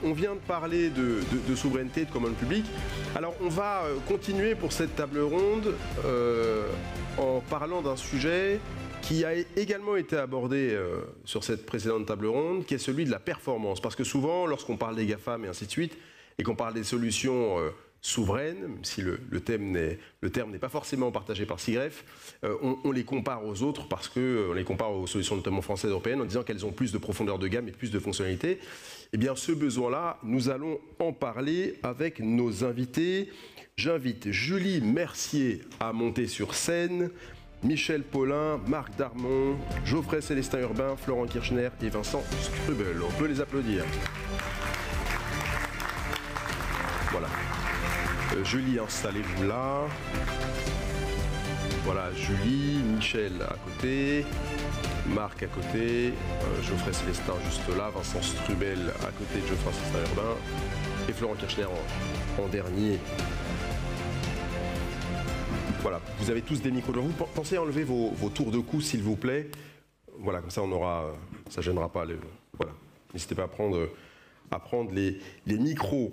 on vient de parler de souveraineté, de commande publique. Alors, on va continuer pour cette table ronde en parlant d'un sujet qui a également été abordé sur cette précédente table ronde, qui est celui de la performance. Parce que souvent, lorsqu'on parle des GAFAM et ainsi de suite, et qu'on parle des solutions souveraines, même si le terme n'est pas forcément partagé par SIGREF, on les compare aux autres parce qu'on les compare aux solutions notamment françaises et européennes en disant qu'elles ont plus de profondeur de gamme et plus de fonctionnalités. Eh bien, ce besoin-là, nous allons en parler avec nos invités. J'invite Julie Mercier à monter sur scène, Michel Paulin, Marc Darmon, Geoffrey Célestin Urbain, Florent Kirchner et Vincent Strubel. On peut les applaudir. Voilà. Julie, installez-vous là. Voilà, Julie, Michel à côté, Marc à côté, Geoffrey Célestin juste là, Vincent Strubel à côté de Geoffrey Célestin Urbain et Florent Kirchner en dernier. Voilà, vous avez tous des micros devant vous. Pensez à enlever vos tours de cou, s'il vous plaît. Voilà, comme ça, ça ne gênera pas. Voilà, n'hésitez pas à prendre les micros.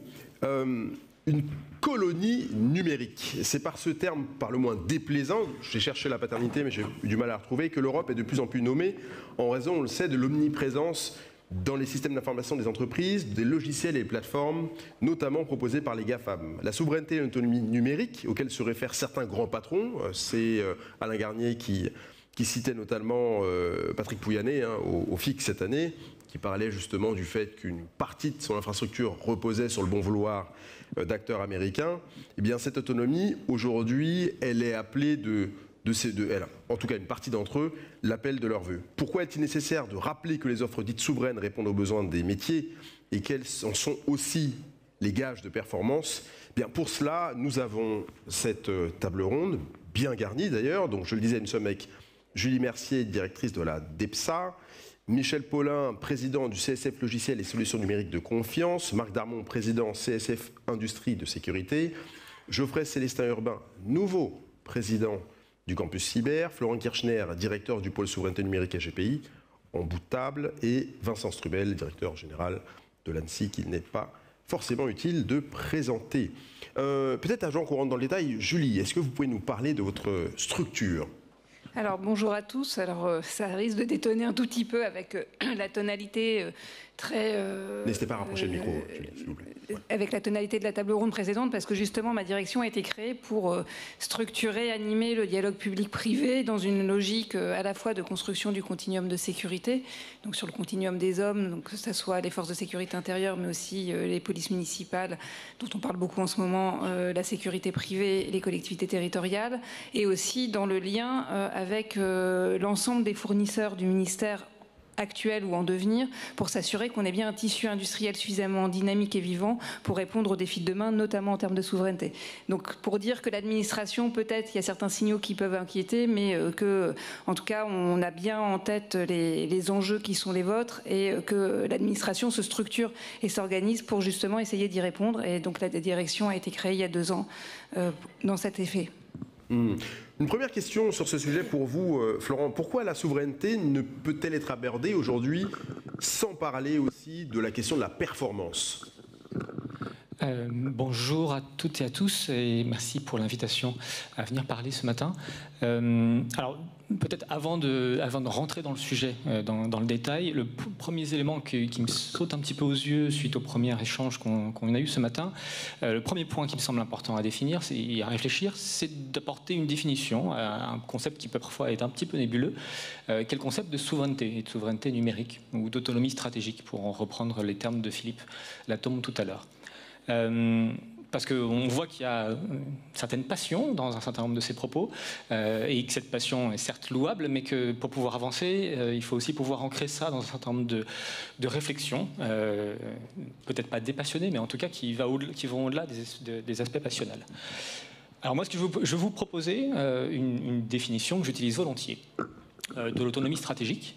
Une colonie numérique. C'est par ce terme, par le moins déplaisant, j'ai cherché la paternité, mais j'ai eu du mal à la retrouver, que l'Europe est de plus en plus nommée en raison, on le sait, de l'omniprésence dans les systèmes d'information des entreprises, des logiciels et des plateformes, notamment proposés par les GAFAM. La souveraineté et l'autonomie numérique, auxquelles se réfèrent certains grands patrons, c'est Alain Garnier qui citait notamment Patrick Pouyanné au FIC cette année, qui parlait justement du fait qu'une partie de son infrastructure reposait sur le bon vouloir d'acteurs américains. Eh bien, cette autonomie, aujourd'hui, elle est appelée en tout cas une partie d'entre eux, l'appel de leur vœu. Pourquoi est-il nécessaire de rappeler que les offres dites souveraines répondent aux besoins des métiers et qu'elles en sont aussi les gages de performance? Eh bien, pour cela, nous avons cette table ronde, bien garnie d'ailleurs. Donc, je le disais, nous sommes avec Julie Mercier, directrice de la DEPSA, Michel Paulin, président du CSF Logiciels et Solutions Numériques de Confiance, Marc Darmon, président CSF Industrie de Sécurité, Geoffrey Célestin Urbain, nouveau président du campus cyber, Florent Kirchner, directeur du pôle souveraineté numérique à GPI, en bout de table, et Vincent Strubel, directeur général de l'ANSSI, qu'il n'est pas forcément utile de présenter. Peut-être avant qu'on rentre dans le détail, Julie, est-ce que vous pouvez nous parler de votre structure ? Alors bonjour à tous. Alors ça risque de détonner un tout petit peu avec la tonalité très... N'hésitez pas à rapprocher le micro, s'il vous plaît. Ouais. Avec la tonalité de la table ronde précédente, parce que justement ma direction a été créée pour structurer, animer le dialogue public-privé dans une logique à la fois de construction du continuum de sécurité, donc sur le continuum des hommes, donc que ce soit les forces de sécurité intérieure, mais aussi les polices municipales, dont on parle beaucoup en ce moment, la sécurité privée, les collectivités territoriales, et aussi dans le lien avec l'ensemble des fournisseurs du ministère actuel ou en devenir, pour s'assurer qu'on ait bien un tissu industriel suffisamment dynamique et vivant pour répondre aux défis de demain, notamment en termes de souveraineté. Donc pour dire que l'administration, peut-être, il y a certains signaux qui peuvent inquiéter, mais que, en tout cas, on a bien en tête les enjeux qui sont les vôtres et que l'administration se structure et s'organise pour justement essayer d'y répondre. Et donc la direction a été créée il y a 2 ans dans cet effet. Une première question sur ce sujet pour vous, Florent. Pourquoi la souveraineté ne peut-elle être abordée aujourd'hui sans parler aussi de la question de la performance ? Bonjour à toutes et à tous et merci pour l'invitation à venir parler ce matin. Alors peut-être avant de rentrer dans le sujet, dans le détail, le premier élément qui me saute un petit peu aux yeux suite au premier échange qu'on a eu ce matin, le premier point qui me semble important à définir et à réfléchir, c'est d'apporter une définition à un concept qui peut parfois être un petit peu nébuleux, qu'est le concept de souveraineté, et de souveraineté numérique ou d'autonomie stratégique, pour en reprendre les termes de Philippe Latombe tout à l'heure. Parce qu'on voit qu'il y a une certaine passion dans un certain nombre de ses propos, et que cette passion est certes louable, mais que pour pouvoir avancer, il faut aussi pouvoir ancrer ça dans un certain nombre de réflexions, peut-être pas dépassionnées, mais en tout cas qui vont au-delà des aspects passionnels. Alors moi, je vais vous proposer une définition que j'utilise volontiers de l'autonomie stratégique,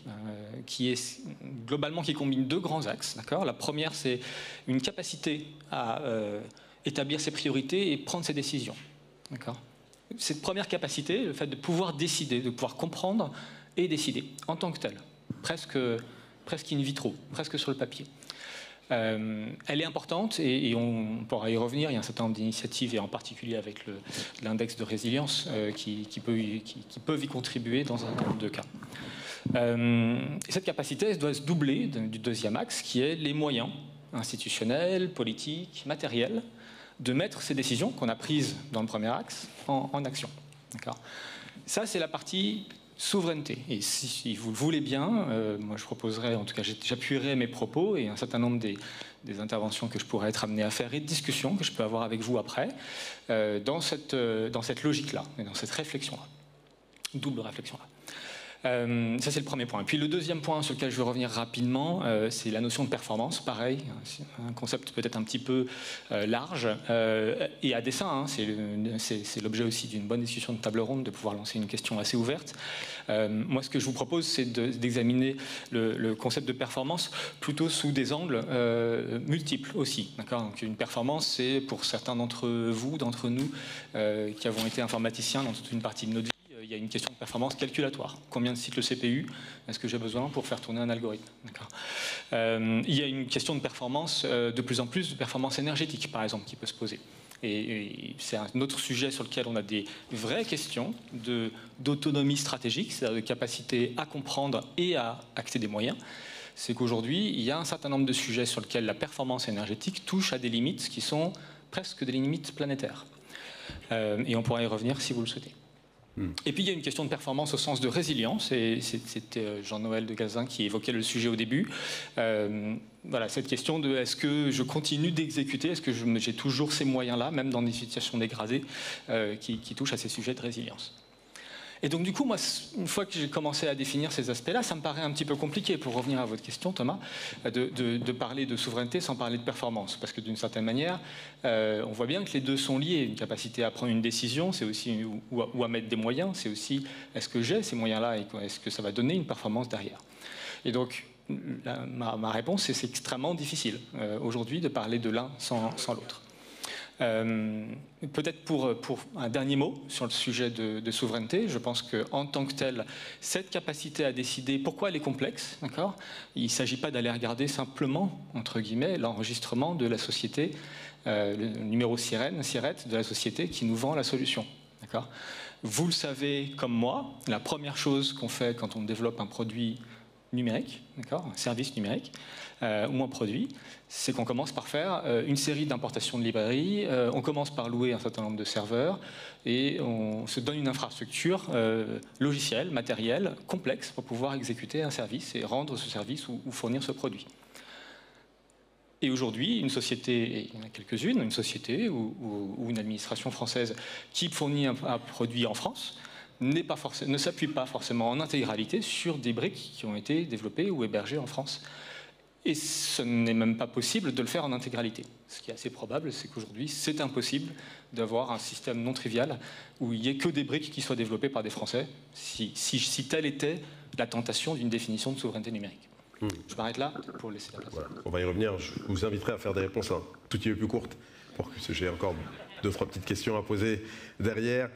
qui combine 2 grands axes. D'accord ? La première, c'est une capacité à établir ses priorités et prendre ses décisions. D'accord ? Cette première capacité, le fait de pouvoir décider, de pouvoir comprendre et décider en tant que tel, presque in vitro, presque sur le papier. Elle est importante et on pourra y revenir. Il y a un certain nombre d'initiatives, et en particulier avec l'index de résilience, qui peuvent y contribuer dans un certain nombre de cas. Et cette capacité doit se doubler du deuxième axe, qui est les moyens institutionnels, politiques, matériels, de mettre ces décisions qu'on a prises dans le premier axe en action. Ça, c'est la partie souveraineté. Et si vous le voulez bien, moi je proposerai, en tout cas j'appuierai mes propos et un certain nombre des interventions que je pourrais être amené à faire et de discussions que je peux avoir avec vous après, dans cette logique-là, et dans cette réflexion-là, double réflexion-là. Ça c'est le premier point. Et puis le deuxième point sur lequel je vais revenir rapidement, c'est la notion de performance. Pareil, un concept peut-être un petit peu large et à dessein. C'est l'objet aussi d'une bonne discussion de table ronde, de pouvoir lancer une question assez ouverte. Moi, ce que je vous propose, c'est d'examiner le concept de performance plutôt sous des angles multiples aussi. Donc une performance, c'est pour certains d'entre vous, d'entre nous, qui avons été informaticiens dans toute une partie de notre vie, il y a une question de performance calculatoire. Combien de cycles CPU est-ce que j'ai besoin pour faire tourner un algorithme? Il y a une question de performance, de plus en plus de performance énergétique, par exemple, qui peut se poser. Et c'est un autre sujet sur lequel on a des vraies questions d'autonomie stratégique, c'est-à-dire de capacité à comprendre et à acter des moyens. C'est qu'aujourd'hui, il y a un certain nombre de sujets sur lesquels la performance énergétique touche à des limites qui sont presque des limites planétaires. Et on pourra y revenir si vous le souhaitez. Et puis il y a une question de performance au sens de résilience, et c'était Jean-Noël de Gazin qui évoquait le sujet au début. Voilà, cette question de est-ce que je continue d'exécuter, est-ce que j'ai toujours ces moyens-là, même dans des situations dégradées, qui touchent à ces sujets de résilience. Et donc du coup, moi, une fois que j'ai commencé à définir ces aspects-là, ça me paraît un petit peu compliqué, pour revenir à votre question, Thomas, de parler de souveraineté sans parler de performance. Parce que d'une certaine manière, on voit bien que les deux sont liés. Une capacité à prendre une décision, c'est aussi, ou à mettre des moyens, c'est aussi, est-ce que j'ai ces moyens-là et est-ce que ça va donner une performance derrière. Et donc, ma réponse, c'est que c'est extrêmement difficile aujourd'hui de parler de l'un sans l'autre. Peut-être pour un dernier mot sur le sujet de souveraineté, je pense qu'en tant que telle, cette capacité à décider, pourquoi elle est complexe, d'accord ? Il ne s'agit pas d'aller regarder simplement, entre guillemets, l'enregistrement de la société, le numéro SIRET de la société qui nous vend la solution, d'accord ? Vous le savez comme moi, la première chose qu'on fait quand on développe un produit numérique, d'accord, un service numérique ou un produit, c'est qu'on commence par faire une série d'importations de librairies, on commence par louer un certain nombre de serveurs et on se donne une infrastructure logicielle, matérielle, complexe pour pouvoir exécuter un service et rendre ce service ou fournir ce produit. Et aujourd'hui, une société, et il y en a quelques-unes, une société ou une administration française qui fournit un produit en France, ne s'appuie pas forcément en intégralité sur des briques qui ont été développées ou hébergées en France. Et ce n'est même pas possible de le faire en intégralité. Ce qui est assez probable, c'est qu'aujourd'hui, c'est impossible d'avoir un système non trivial où il n'y ait que des briques qui soient développées par des Français, si telle était la tentation d'une définition de souveraineté numérique. Je m'arrête là pour laisser la place. Voilà. On va y revenir. Je vous inviterai à faire des réponses un tout petit peu plus courtes pour que j'ai encore 2-3 petites questions à poser derrière.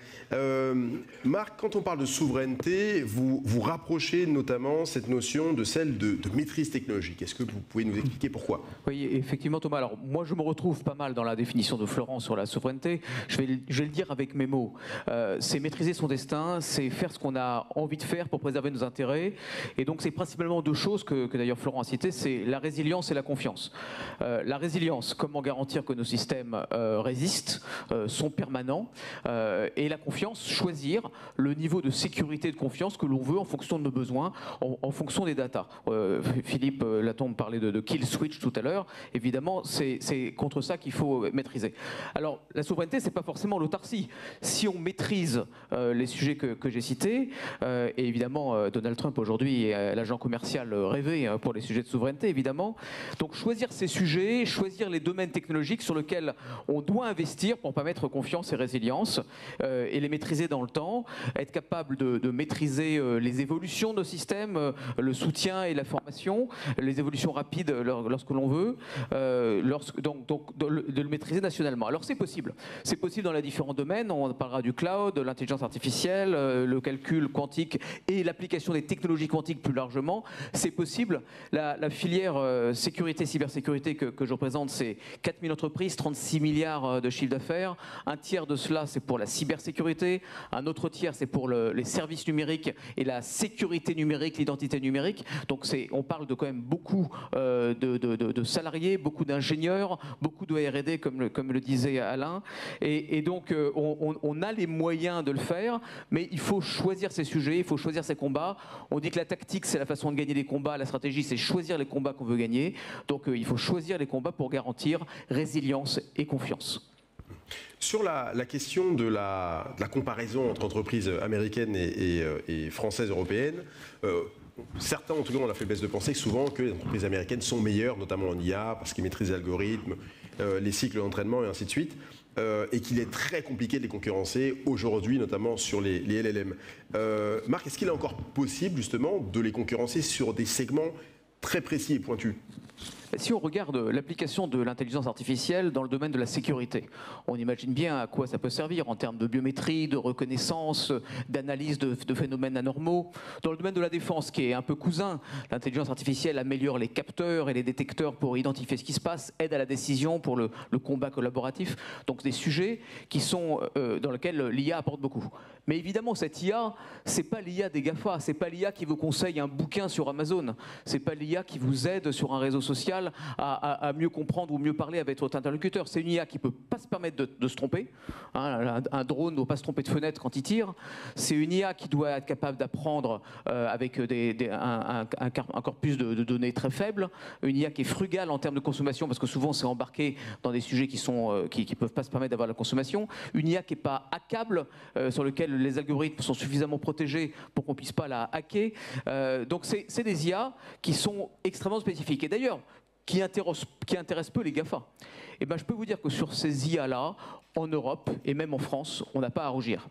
Marc, quand on parle de souveraineté, vous rapprochez notamment cette notion de celle de maîtrise technologique. Est-ce que vous pouvez nous expliquer pourquoi? Oui, effectivement, Thomas. Alors, moi, je me retrouve pas mal dans la définition de Florent sur la souveraineté. Je vais le dire avec mes mots. C'est maîtriser son destin, c'est faire ce qu'on a envie de faire pour préserver nos intérêts. Et donc, c'est principalement deux choses que d'ailleurs Florent a citées, c'est la résilience et la confiance. La résilience, comment garantir que nos systèmes résistent, sont permanents, et la confiance, choisir le niveau de sécurité et de confiance que l'on veut en fonction de nos besoins, en fonction des datas. Philippe Latombe parlait de kill switch tout à l'heure. Évidemment, c'est contre ça qu'il faut maîtriser. Alors, la souveraineté, c'est pas forcément l'autarcie. Si on maîtrise les sujets que j'ai cités, et évidemment, Donald Trump aujourd'hui est l'agent commercial rêvé pour les sujets de souveraineté, évidemment. Donc, choisir ces sujets, choisir les domaines technologiques sur lesquels on doit investir pour permettre confiance et résilience et les maîtriser dans le temps, être capable de maîtriser les évolutions de nos systèmes, le soutien et la formation, les évolutions rapides lorsque l'on veut, donc de le maîtriser nationalement. Alors c'est possible dans les différents domaines, on parlera du cloud, de l'intelligence artificielle, le calcul quantique et l'application des technologies quantiques plus largement, c'est possible. La filière sécurité, cybersécurité que je représente, c'est 4000 entreprises, 36 milliards de chiffre d'affaires, un tiers de cela c'est pour la cybersécurité, un autre tiers c'est pour les services numériques et la sécurité numérique, l'identité numérique, donc on parle de quand même beaucoup de salariés, beaucoup d'ingénieurs, beaucoup de R&D comme le disait Alain, et donc on a les moyens de le faire, mais il faut choisir ses sujets, il faut choisir ses combats. On dit que la tactique c'est la façon de gagner les combats, la stratégie c'est choisir les combats qu'on veut gagner, donc il faut choisir les combats pour garantir résilience et confiance. Sur la question de la comparaison entre entreprises américaines et françaises européennes, certains, en tout cas, on a fait baisse de penser souvent que les entreprises américaines sont meilleures, notamment en IA, parce qu'ils maîtrisent les algorithmes, les cycles d'entraînement et ainsi de suite, et qu'il est très compliqué de les concurrencer aujourd'hui, notamment sur les LLM. Marc, est-ce qu'il est encore possible, justement, de les concurrencer sur des segments très précis et pointus ? Si on regarde l'application de l'intelligence artificielle dans le domaine de la sécurité, on imagine bien à quoi ça peut servir en termes de biométrie, de reconnaissance, d'analyse de phénomènes anormaux. Dans le domaine de la défense, qui est un peu cousin, l'intelligence artificielle améliore les capteurs et les détecteurs pour identifier ce qui se passe, aide à la décision pour le combat collaboratif. Donc des sujets qui sont dans lesquels l'IA apporte beaucoup. Mais évidemment, cette IA, c'est pas l'IA des GAFA, c'est pas l'IA qui vous conseille un bouquin sur Amazon, c'est pas l'IA qui vous aide sur un réseau social à mieux comprendre ou mieux parler avec votre interlocuteur. C'est une IA qui ne peut pas se permettre de se tromper. Un drone ne doit pas se tromper de fenêtre quand il tire. C'est une IA qui doit être capable d'apprendre avec un corpus de données très faible. Une IA qui est frugale en termes de consommation parce que souvent c'est embarqué dans des sujets qui ne peuvent pas se permettre d'avoir la consommation. Une IA qui n'est pas hackable, sur lequel les algorithmes sont suffisamment protégés pour qu'on ne puisse pas la hacker. Donc c'est des IA qui sont extrêmement spécifiques. Et d'ailleurs, qui intéresse peu les GAFA. Et ben, je peux vous dire que sur ces IA-là, en Europe et même en France, on n'a pas à rougir.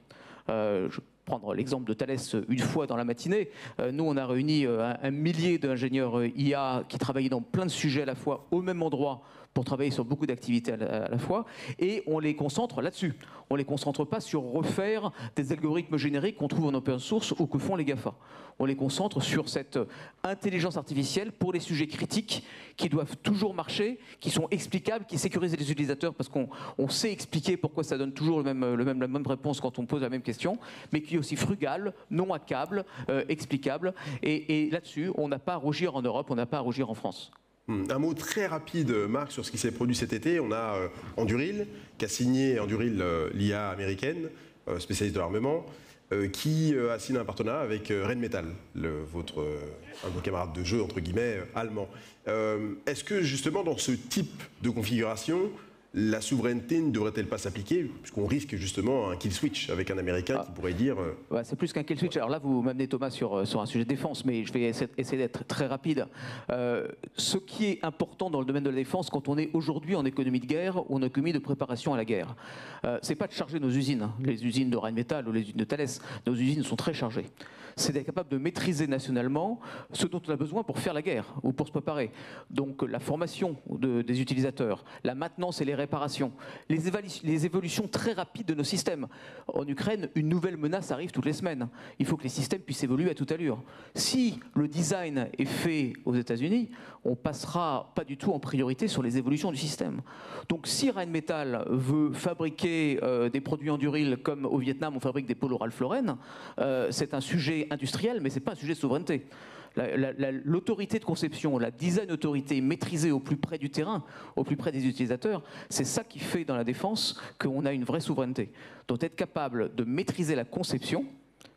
Je vais prendre l'exemple de Thales une fois dans la matinée. Nous, on a réuni un millier d'ingénieurs IA qui travaillaient dans plein de sujets à la fois au même endroit pour travailler sur beaucoup d'activités à la fois, et on les concentre là-dessus. On ne les concentre pas sur refaire des algorithmes génériques qu'on trouve en open source ou que font les GAFA. On les concentre sur cette intelligence artificielle pour les sujets critiques qui doivent toujours marcher, qui sont explicables, qui sécurisent les utilisateurs parce qu'on sait expliquer pourquoi ça donne toujours la même réponse quand on pose la même question, mais qui est aussi frugal, non hackable, explicable. Et là-dessus, on n'a pas à rougir en Europe, on n'a pas à rougir en France. Un mot très rapide, Marc, sur ce qui s'est produit cet été. On a Anduril, qui a signé Anduril, l'IA américaine, spécialiste de l'armement, qui a signé un partenariat avec Rheinmetall, un de vos camarades de jeu, entre guillemets, allemand. Est-ce que, justement, dans ce type de configuration, la souveraineté ne devrait-elle pas s'appliquer, puisqu'on risque justement un kill switch avec un Américain qui pourrait dire... Ouais, c'est plus qu'un kill switch. Alors là, vous m'amenez Thomas sur un sujet de défense, mais je vais essayer d'être très rapide. Ce qui est important dans le domaine de la défense, quand on est aujourd'hui en économie de guerre ou en économie de préparation à la guerre, c'est pas de charger nos usines, les usines de Rheinmetall ou les usines de Thales. Nos usines sont très chargées. C'est d'être capable de maîtriser nationalement ce dont on a besoin pour faire la guerre ou pour se préparer. Donc la formation des utilisateurs, la maintenance et les réparations, les évolutions très rapides de nos systèmes. En Ukraine, une nouvelle menace arrive toutes les semaines. Il faut que les systèmes puissent évoluer à toute allure. Si le design est fait aux États-Unis, on passera pas du tout en priorité sur les évolutions du système. Donc si Rheinmetall veut fabriquer des produits Anduril comme au Vietnam on fabrique des polos Ralph Lauren, c'est un sujet industriel, mais ce n'est pas un sujet de souveraineté. L'autorité de conception, la design autorité maîtrisée au plus près du terrain, au plus près des utilisateurs, c'est ça qui fait dans la défense qu'on a une vraie souveraineté. Donc être capable de maîtriser la conception,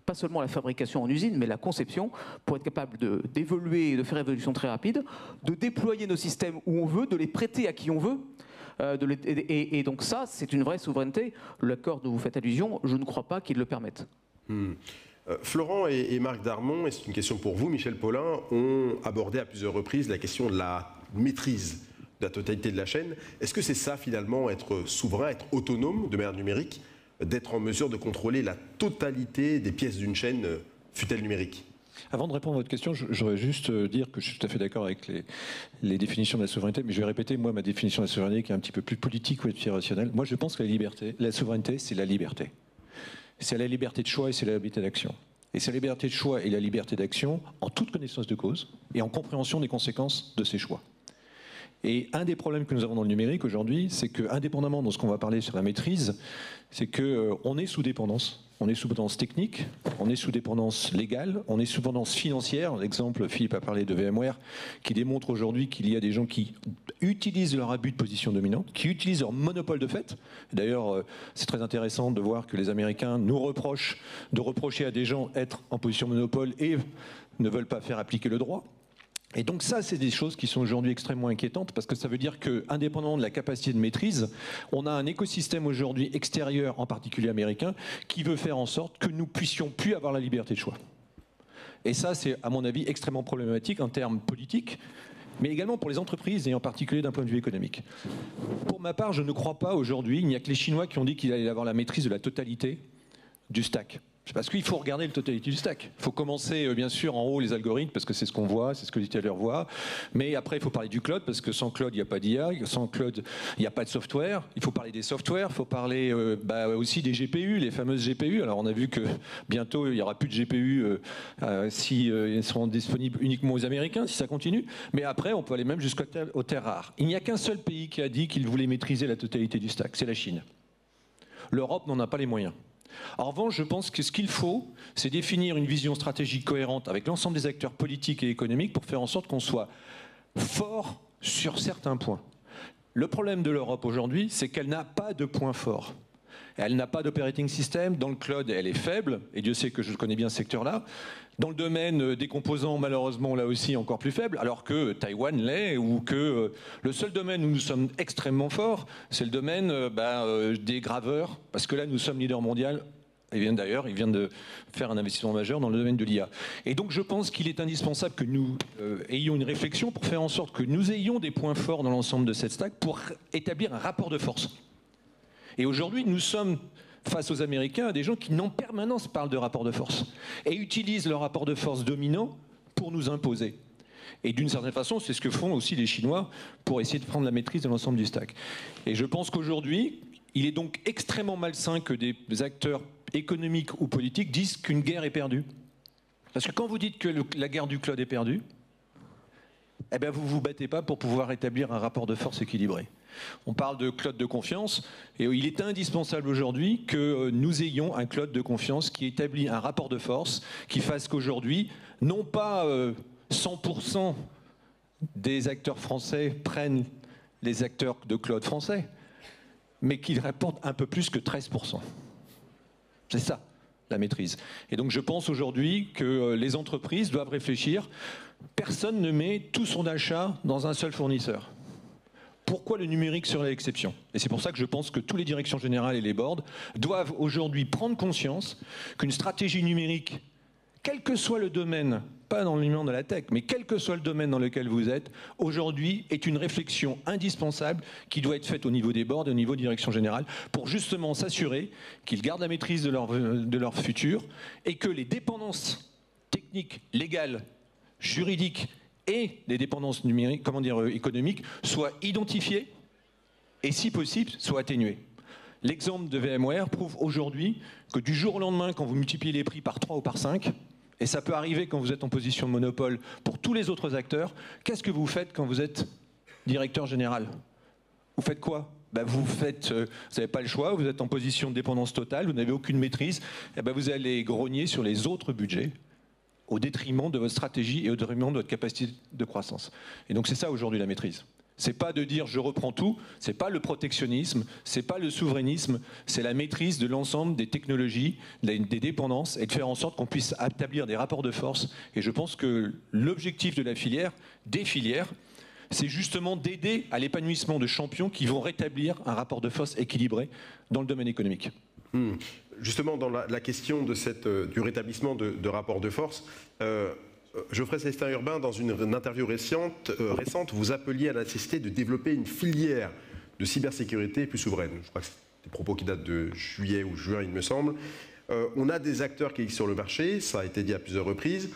pas seulement la fabrication en usine, mais la conception, pour être capable d'évoluer, de faire une évolution très rapide, de déployer nos systèmes où on veut, de les prêter à qui on veut. Et donc ça, c'est une vraie souveraineté. L'accord dont vous faites allusion, je ne crois pas qu'il le permette. Florent et Marc Darmon, et c'est une question pour vous, Michel Paulin, ont abordé à plusieurs reprises la question de la maîtrise la totalité de la chaîne. Est-ce que c'est ça finalement, être souverain, être autonome de manière numérique, d'être en mesure de contrôler la totalité des pièces d'une chaîne, fût-elle numérique? Avant de répondre à votre question, je voudrais juste dire que je suis tout à fait d'accord avec les définitions de la souveraineté, mais je vais répéter, moi, ma définition de la souveraineté qui est un petit peu plus politique ou rationnelle. Moi, je pense que la souveraineté, c'est la liberté. C'est la liberté de choix et c'est la liberté d'action. Et c'est la liberté de choix et la liberté d'action en toute connaissance de cause et en compréhension des conséquences de ces choix. Et un des problèmes que nous avons dans le numérique aujourd'hui, c'est que, indépendamment de ce qu'on va parler sur la maîtrise, c'est qu'on est sous dépendance. On est sous dépendance technique, on est sous dépendance légale, on est sous dépendance financière. L'exemple, Philippe a parlé de VMware, qui démontre aujourd'hui qu'il y a des gens qui utilisent leur abus de position dominante, qui utilisent leur monopole de fait. D'ailleurs, c'est très intéressant de voir que les Américains nous reprochent de reprocher à des gens être en position monopole et ne veulent pas faire appliquer le droit. Et donc ça, c'est des choses qui sont aujourd'hui extrêmement inquiétantes parce que ça veut dire qu'indépendamment de la capacité de maîtrise, on a un écosystème aujourd'hui extérieur, en particulier américain, qui veut faire en sorte que nous puissions plus avoir la liberté de choix. Et ça, c'est à mon avis extrêmement problématique en termes politiques, mais également pour les entreprises et en particulier d'un point de vue économique. Pour ma part, je ne crois pas aujourd'hui, il n'y a que les Chinois qui ont dit qu'ils allaient avoir la maîtrise de la totalité du stack. Parce qu'il faut regarder la totalité du stack. Il faut commencer bien sûr en haut les algorithmes parce que c'est ce qu'on voit, c'est ce que les utilisateurs voient. Mais après il faut parler du cloud parce que sans cloud il n'y a pas d'IA, sans cloud il n'y a pas de software. Il faut parler des softwares, il faut parler aussi des GPU, les fameuses GPU. Alors on a vu que bientôt il n'y aura plus de GPU si ils seront disponibles uniquement aux Américains si ça continue. Mais après on peut aller même jusqu'aux terres rares. Il n'y a qu'un seul pays qui a dit qu'il voulait maîtriser la totalité du stack, c'est la Chine. L'Europe n'en a pas les moyens. En revanche, je pense que ce qu'il faut, c'est définir une vision stratégique cohérente avec l'ensemble des acteurs politiques et économiques pour faire en sorte qu'on soit fort sur certains points. Le problème de l'Europe aujourd'hui, c'est qu'elle n'a pas de point fort. Elle n'a pas d'operating system. Dans le cloud, elle est faible, et Dieu sait que je connais bien ce secteur-là. Dans le domaine des composants, malheureusement, là aussi, encore plus faible, alors que Taïwan l'est, ou que le seul domaine où nous sommes extrêmement forts, c'est le domaine des graveurs, parce que là, nous sommes leader mondial. Il vient de faire un investissement majeur dans le domaine de l'IA. Et donc, je pense qu'il est indispensable que nous ayons une réflexion pour faire en sorte que nous ayons des points forts dans l'ensemble de cette stack pour établir un rapport de force. Et aujourd'hui, nous sommes face aux Américains à des gens qui, en permanence, parlent de rapport de force et utilisent leur rapport de force dominant pour nous imposer. Et d'une certaine façon, c'est ce que font aussi les Chinois pour essayer de prendre la maîtrise de l'ensemble du stack. Et je pense qu'aujourd'hui, il est donc extrêmement malsain que des acteurs économiques ou politiques disent qu'une guerre est perdue. Parce que quand vous dites que la guerre du cloud est perdue, eh bien vous ne vous battez pas pour pouvoir établir un rapport de force équilibré. On parle de cloud de confiance et il est indispensable aujourd'hui que nous ayons un cloud de confiance qui établit un rapport de force qui fasse qu'aujourd'hui, non pas 100% des acteurs français prennent les acteurs de cloud français, mais qu'ils rapportent un peu plus que 13%. C'est ça, la maîtrise. Et donc je pense aujourd'hui que les entreprises doivent réfléchir. Personne ne met tout son achat dans un seul fournisseur. Pourquoi le numérique serait l'exception? Et c'est pour ça que je pense que toutes les directions générales et les boards doivent aujourd'hui prendre conscience qu'une stratégie numérique, quel que soit le domaine, pas dans le domaine de la tech, mais quel que soit le domaine dans lequel vous êtes, aujourd'hui est une réflexion indispensable qui doit être faite au niveau des boards et au niveau des directions générales pour justement s'assurer qu'ils gardent la maîtrise de leur futur et que les dépendances techniques, légales, juridiques et les dépendances numériques, économiques soient identifiées et, si possible, soient atténuées. L'exemple de VMware prouve aujourd'hui que du jour au lendemain, quand vous multipliez les prix par 3 ou par 5, et ça peut arriver quand vous êtes en position de monopole pour tous les autres acteurs, qu'est-ce que vous faites quand vous êtes directeur général? Vous faites quoi? Vous n'avez pas le choix, vous êtes en position de dépendance totale, vous n'avez aucune maîtrise, et vous allez grogner sur les autres budgets au détriment de votre stratégie et au détriment de votre capacité de croissance. Et donc c'est ça aujourd'hui la maîtrise. C'est pas de dire je reprends tout, c'est pas le protectionnisme, c'est pas le souverainisme, c'est la maîtrise de l'ensemble des technologies, des dépendances et de faire en sorte qu'on puisse établir des rapports de force. Et je pense que l'objectif de la filière, des filières, c'est justement d'aider à l'épanouissement de champions qui vont rétablir un rapport de force équilibré dans le domaine économique. Justement, dans la question de du rétablissement de rapports de force, Geoffrey Célestin-Urbain, dans une interview récente, vous appeliez à la nécessité de développer une filière de cybersécurité plus souveraine. Je crois que c'est des propos qui datent de juillet ou juin, il me semble. On a des acteurs qui existent sur le marché, ça a été dit à plusieurs reprises.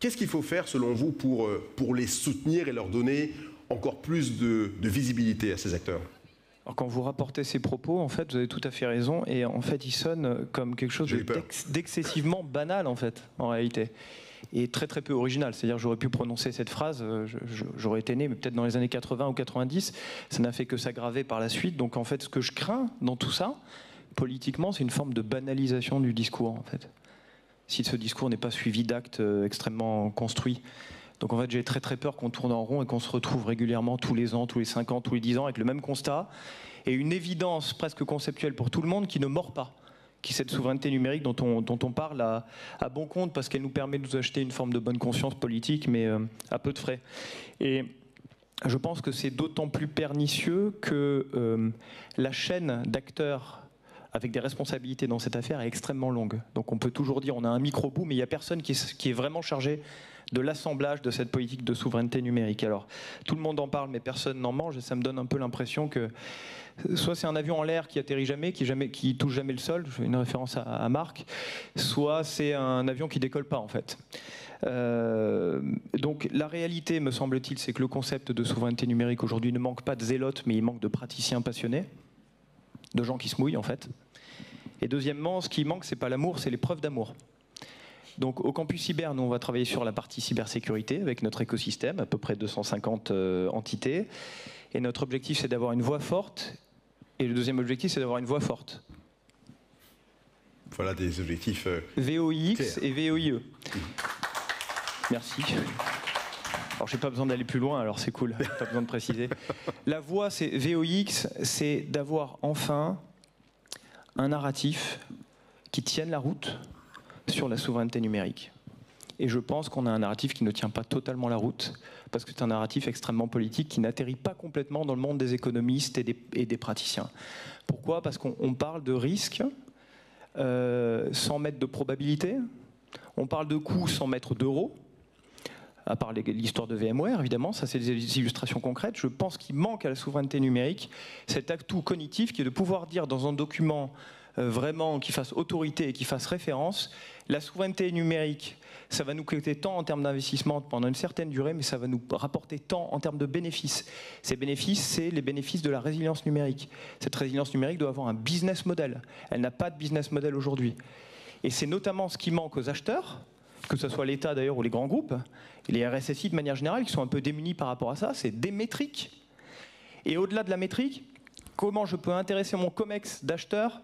Qu'est-ce qu'il faut faire, selon vous, pour les soutenir et leur donner encore plus de visibilité à ces acteurs ? Alors quand vous rapportez ces propos, en fait, vous avez tout à fait raison, et en fait, ils sonnent comme quelque chose d'excessivement banal, en fait, en réalité, et très très peu original. C'est-à-dire, j'aurais pu prononcer cette phrase, j'aurais été né, mais peut-être dans les années 80 ou 90, ça n'a fait que s'aggraver par la suite. Donc en fait, ce que je crains dans tout ça, politiquement, c'est une forme de banalisation du discours, en fait. Si ce discours n'est pas suivi d'actes extrêmement construits. Donc en fait, j'ai très très peur qu'on tourne en rond et qu'on se retrouve régulièrement tous les ans, tous les 5 ans, tous les 10 ans avec le même constat et une évidence presque conceptuelle pour tout le monde qui ne mord pas, qui est cette souveraineté numérique dont on parle à bon compte parce qu'elle nous permet de nous acheter une forme de bonne conscience politique, mais à peu de frais. Et je pense que c'est d'autant plus pernicieux que la chaîne d'acteurs avec des responsabilités dans cette affaire est extrêmement longue. Donc on peut toujours dire on a un micro-bout, mais il n'y a personne qui est vraiment chargé de l'assemblage de cette politique de souveraineté numérique. Alors, tout le monde en parle, mais personne n'en mange, et ça me donne un peu l'impression que soit c'est un avion en l'air qui atterrit jamais, qui touche jamais le sol, je fais une référence à Marc, soit c'est un avion qui décolle pas, en fait. Donc la réalité, me semble-t-il, c'est que le concept de souveraineté numérique aujourd'hui ne manque pas de zélotes, mais il manque de praticiens passionnés, de gens qui se mouillent, en fait. Et deuxièmement, ce qui manque, c'est pas l'amour, c'est les preuves d'amour. Donc au campus cyber, nous on va travailler sur la partie cybersécurité avec notre écosystème, à peu près 250 entités. Et notre objectif c'est d'avoir une voix forte. Et le deuxième objectif c'est d'avoir une voix forte. Voilà des objectifs VOIX et VOIE. Merci. Alors j'ai pas besoin d'aller plus loin, alors c'est cool, pas besoin de préciser. La voix c'est VOIX, c'est d'avoir enfin un narratif qui tienne la route sur la souveraineté numérique. Et je pense qu'on a un narratif qui ne tient pas totalement la route, parce que c'est un narratif extrêmement politique qui n'atterrit pas complètement dans le monde des économistes et des praticiens. Pourquoi ? Parce qu'on parle de risques sans mettre de probabilité, on parle de coûts sans mettre d'euros, à part l'histoire de VMware, évidemment, ça c'est des illustrations concrètes. Je pense qu'il manque à la souveraineté numérique cet atout cognitif qui est de pouvoir dire dans un document vraiment qui fasse autorité et qui fasse référence, la souveraineté numérique, ça va nous coûter tant en termes d'investissement pendant une certaine durée, mais ça va nous rapporter tant en termes de bénéfices. Ces bénéfices, c'est les bénéfices de la résilience numérique. Cette résilience numérique doit avoir un business model. Elle n'a pas de business model aujourd'hui. Et c'est notamment ce qui manque aux acheteurs, que ce soit l'État d'ailleurs ou les grands groupes, et les RSSI de manière générale, qui sont un peu démunis par rapport à ça, c'est des métriques. Et au-delà de la métrique, comment je peux intéresser mon COMEX d'acheteur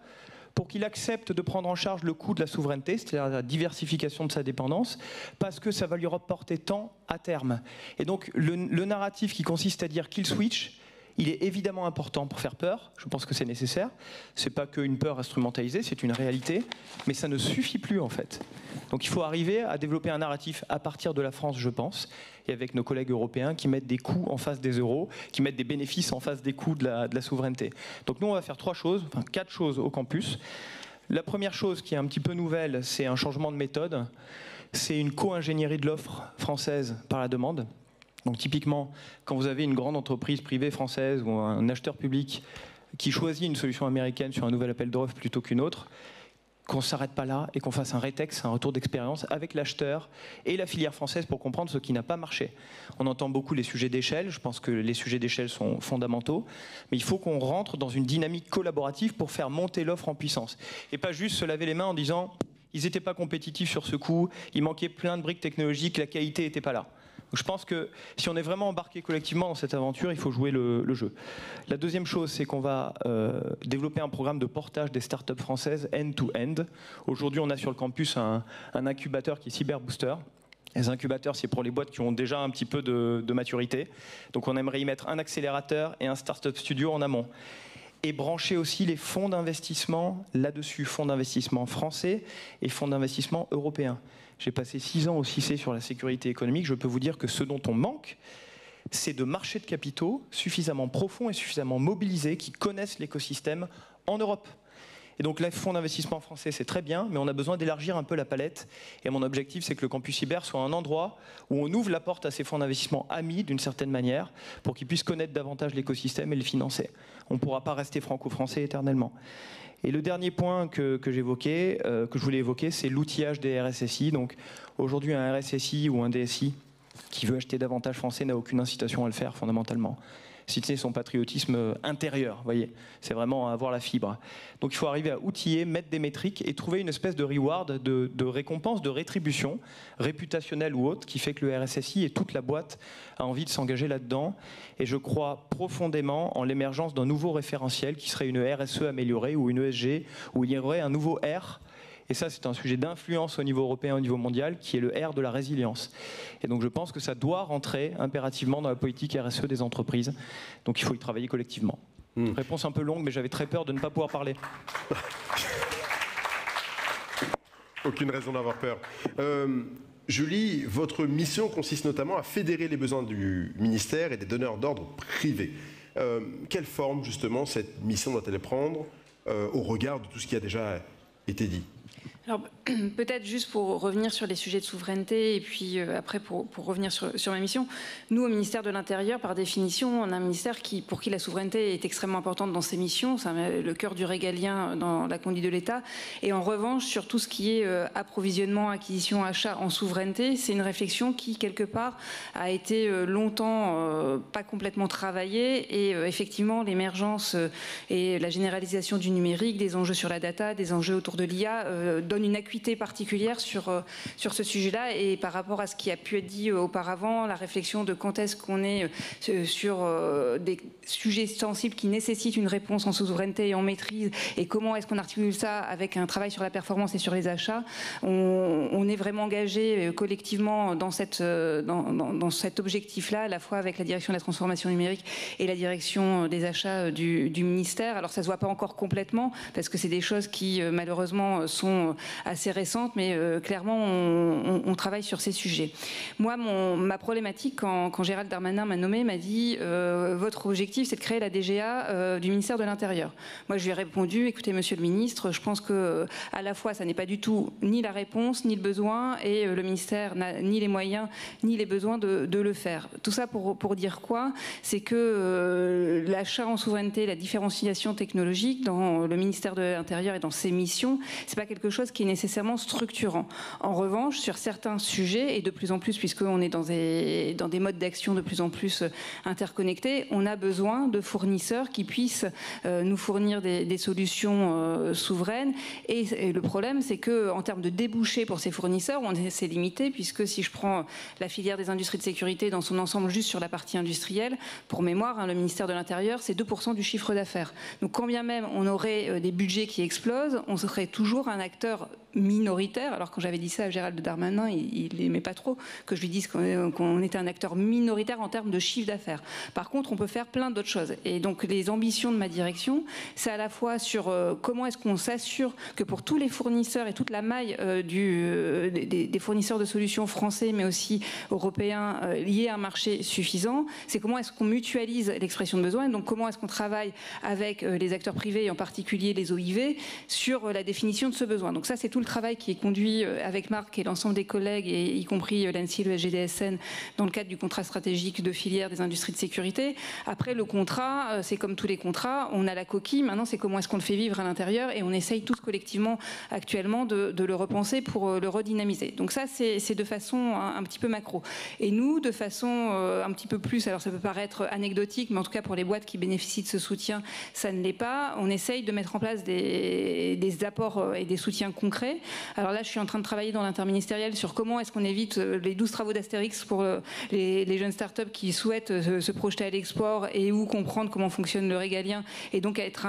pour qu'il accepte de prendre en charge le coût de la souveraineté, c'est-à-dire la diversification de sa dépendance, parce que ça va lui rapporter tant à terme. Et donc le narratif qui consiste à dire kill switch, il est évidemment important pour faire peur, je pense que c'est nécessaire. Ce n'est pas qu'une peur instrumentalisée, c'est une réalité, mais ça ne suffit plus en fait. Donc il faut arriver à développer un narratif à partir de la France, je pense, et avec nos collègues européens qui mettent des coûts en face des euros, qui mettent des bénéfices en face des coûts de la souveraineté. Donc nous on va faire 4 choses au campus. La première chose qui est un petit peu nouvelle, c'est un changement de méthode. C'est une co-ingénierie de l'offre française par la demande. Donc typiquement, quand vous avez une grande entreprise privée française ou un acheteur public qui choisit une solution américaine sur un nouvel appel d'offres plutôt qu'une autre, qu'on ne s'arrête pas là et qu'on fasse un rétex, un retour d'expérience avec l'acheteur et la filière française pour comprendre ce qui n'a pas marché. On entend beaucoup les sujets d'échelle, je pense que les sujets d'échelle sont fondamentaux, mais il faut qu'on rentre dans une dynamique collaborative pour faire monter l'offre en puissance. Et pas juste se laver les mains en disant « ils n'étaient pas compétitifs sur ce coup, il manquait plein de briques technologiques, la qualité n'était pas là ». Je pense que si on est vraiment embarqué collectivement dans cette aventure, il faut jouer le jeu. La deuxième chose, c'est qu'on va développer un programme de portage des startups françaises end-to-end. Aujourd'hui, on a sur le campus un incubateur qui est Cyberbooster. Les incubateurs, c'est pour les boîtes qui ont déjà un petit peu de maturité. Donc on aimerait y mettre un accélérateur et un startup studio en amont. Et brancher aussi les fonds d'investissement là-dessus, fonds d'investissement français et fonds d'investissement européens. J'ai passé 6 ans au CICE sur la sécurité économique. Je peux vous dire que ce dont on manque, c'est de marchés de capitaux suffisamment profonds et suffisamment mobilisés qui connaissent l'écosystème en Europe. Et donc les fonds d'investissement français, c'est très bien, mais on a besoin d'élargir un peu la palette. Et mon objectif, c'est que le campus cyber soit un endroit où on ouvre la porte à ces fonds d'investissement amis, d'une certaine manière, pour qu'ils puissent connaître davantage l'écosystème et le financer. On ne pourra pas rester franco-français éternellement. Et le dernier point que je voulais évoquer, c'est l'outillage des RSSI. Donc aujourd'hui, un RSSI ou un DSI qui veut acheter davantage français n'a aucune incitation à le faire fondamentalement. Si c'est son patriotisme intérieur, vous voyez, c'est vraiment avoir la fibre. Donc il faut arriver à outiller, mettre des métriques et trouver une espèce de reward, de récompense, de rétribution, réputationnelle ou autre, qui fait que le RSSI et toute la boîte a envie de s'engager là-dedans. Et je crois profondément en l'émergence d'un nouveau référentiel qui serait une RSE améliorée ou une ESG, où il y aurait un nouveau R. Et ça, c'est un sujet d'influence au niveau européen, au niveau mondial, qui est le R de la résilience. Et donc je pense que ça doit rentrer impérativement dans la politique RSE des entreprises. Donc il faut y travailler collectivement. Réponse un peu longue, mais j'avais très peur de ne pas pouvoir parler. Aucune raison d'avoir peur. Julie, votre mission consiste notamment à fédérer les besoins du ministère et des donneurs d'ordre privés. Quelle forme, justement, cette mission doit-elle prendre au regard de tout ce qui a déjà été dit ? Alors, peut-être juste pour revenir sur les sujets de souveraineté et puis après pour revenir sur ma mission, nous au ministère de l'Intérieur, par définition, on a un ministère pour qui la souveraineté est extrêmement importante dans ses missions, c'est le cœur du régalien dans la conduite de l'État. Et en revanche, sur tout ce qui est approvisionnement, acquisition, achat en souveraineté, c'est une réflexion qui, quelque part, a été longtemps pas complètement travaillée. Et effectivement, l'émergence et la généralisation du numérique, des enjeux sur la data, des enjeux autour de l'IA, donne une acuité particulière sur ce sujet-là. Et par rapport à ce qui a pu être dit auparavant, la réflexion de quand est-ce qu'on est sur des sujets sensibles qui nécessitent une réponse en souveraineté et en maîtrise, et comment est-ce qu'on articule ça avec un travail sur la performance et sur les achats, on est vraiment engagé collectivement dans cet objectif-là, à la fois avec la direction de la transformation numérique et la direction des achats du ministère. Alors ça ne se voit pas encore complètement, parce que c'est des choses qui malheureusement sont assez récentes, mais clairement on travaille sur ces sujets. Moi, ma problématique, quand Gérald Darmanin m'a nommé, m'a dit votre objectif c'est de créer la DGA du ministère de l'Intérieur. Moi je lui ai répondu, écoutez monsieur le ministre, je pense que à la fois ça n'est pas du tout ni la réponse ni le besoin, et le ministère n'a ni les moyens ni les besoins de le faire. Tout ça pour dire quoi? C'est que l'achat en souveraineté, la différenciation technologique dans le ministère de l'Intérieur et dans ses missions, c'est pas quelque chose qui est nécessairement structurant. En revanche, sur certains sujets, et de plus en plus puisqu'on est dans des modes d'action de plus en plus interconnectés, on a besoin de fournisseurs qui puissent nous fournir des solutions souveraines. Et le problème, c'est qu'en termes de débouchés pour ces fournisseurs, c'est limité, puisque si je prends la filière des industries de sécurité dans son ensemble juste sur la partie industrielle, pour mémoire, le ministère de l'Intérieur, c'est 2% du chiffre d'affaires. Donc quand bien même on aurait des budgets qui explosent, on serait toujours un acteur minoritaire. Alors quand j'avais dit ça à Gérald Darmanin, il n'aimait pas trop que je lui dise qu'on était un acteur minoritaire en termes de chiffre d'affaires. Par contre, on peut faire plein d'autres choses. Et donc les ambitions de ma direction, c'est à la fois sur comment est-ce qu'on s'assure que pour tous les fournisseurs et toute la maille des fournisseurs de solutions français, mais aussi européens, liés à un marché suffisant. C'est comment est-ce qu'on mutualise l'expression de besoin, et donc comment est-ce qu'on travaille avec les acteurs privés, et en particulier les OIV, sur la définition de ce besoin. Donc ça, c'est tout le travail qui est conduit avec Marc et l'ensemble des collègues, et y compris l'ANSSI, le SGDSN, dans le cadre du contrat stratégique de filière des industries de sécurité. Après, le contrat, c'est comme tous les contrats, on a la coquille, maintenant c'est comment est-ce qu'on le fait vivre à l'intérieur, et on essaye tous collectivement actuellement de le repenser pour le redynamiser. Donc ça, c'est de façon un petit peu macro. Et nous, de façon un petit peu plus, alors ça peut paraître anecdotique, mais en tout cas pour les boîtes qui bénéficient de ce soutien, ça ne l'est pas. On essaye de mettre en place des apports et des soutiens concrets. Alors là, je suis en train de travailler dans l'interministériel sur comment est-ce qu'on évite les 12 travaux d'Astérix pour les jeunes startups qui souhaitent se projeter à l'export et ou comprendre comment fonctionne le régalien, et donc être